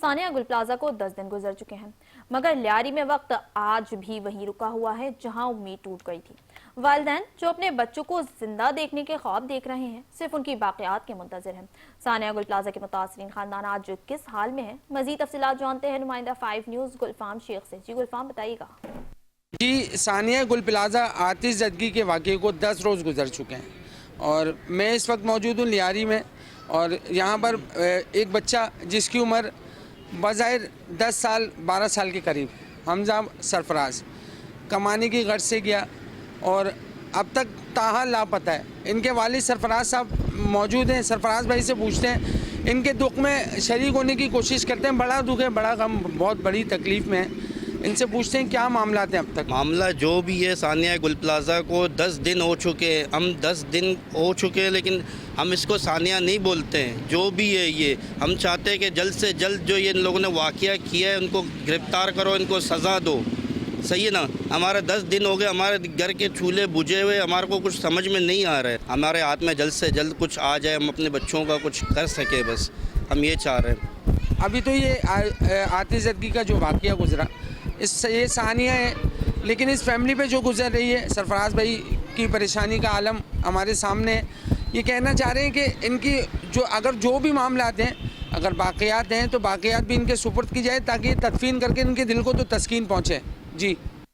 सानिया गुल प्लाजा को 10 दिन गुजर चुके हैं, मगर लियारी में वक्त आज भी वहीं रुका हुआ है जहां उम्मीद टूट गई थी। वालिदैन जो अपने बच्चों को जिंदा देखने के ख्वाब देख रहे हैं, सिर्फ उनकी बाक़ियात के मुंतज़िर हैं। सानिया गुल प्लाजा के मुतासरीन खानदान आज किस हाल में है, मजीद तफसीलात जानते हैं नुमाइंदा 5 न्यूज़ गुलफाम शेख से। जी गुलफाम, बताइएगा। जी, सानिया गुल प्लाजा आतिश ज़दगी के वाक़े को 10 रोज़ गुजर चुके हैं और मैं इस वक्त मौजूद हूँ लियारी में। और यहाँ पर एक बच्चा जिसकी उम्र बज़ाहिर 10 साल 12 साल के करीब, हमजा सरफराज, कमाने की गर्ज से गया और अब तक ताहाल लापता है। इनके वालिद सरफराज साहब मौजूद हैं। सरफराज भाई से पूछते हैं, इनके दुख में शरीक होने की कोशिश करते हैं। बड़ा दुख है, बड़ा गम, बहुत बड़ी तकलीफ़ में है। इनसे पूछते हैं क्या मामलात हैं अब तक। मामला जो भी है, सानिया गुल प्लाजा को 10 दिन हो चुके हैं। हम 10 दिन हो चुके हैं, लेकिन हम इसको सानिया नहीं बोलते हैं। जो भी है ये, हम चाहते हैं कि जल्द से जल्द जो ये इन लोगों ने वाक़या किया है उनको गिरफ़्तार करो, इनको सज़ा दो। सही है ना। हमारे 10 दिन हो गए, हमारे घर के चूल्हे बुझे हुए, हमारे को कुछ समझ में नहीं आ रहा है। हमारे हाथ में जल्द से जल्द कुछ आ जाए, हम अपने बच्चों का कुछ कर सके, बस हम ये चाह रहे हैं। अभी तो ये आतिश ज़दगी का जो वाक़या गुजरा, ये सानिया है, लेकिन इस फैमिली पे जो गुजर रही है, सरफराज भाई की परेशानी का आलम हमारे सामने है। ये कहना चाह रहे हैं कि इनकी जो भी मामलात हैं, अगर बाक़ियात हैं तो बाक़ियात भी इनके सुपुर्द की जाए ताकि तदफीन करके इनके दिल को तो तस्कीन पहुँचे। जी।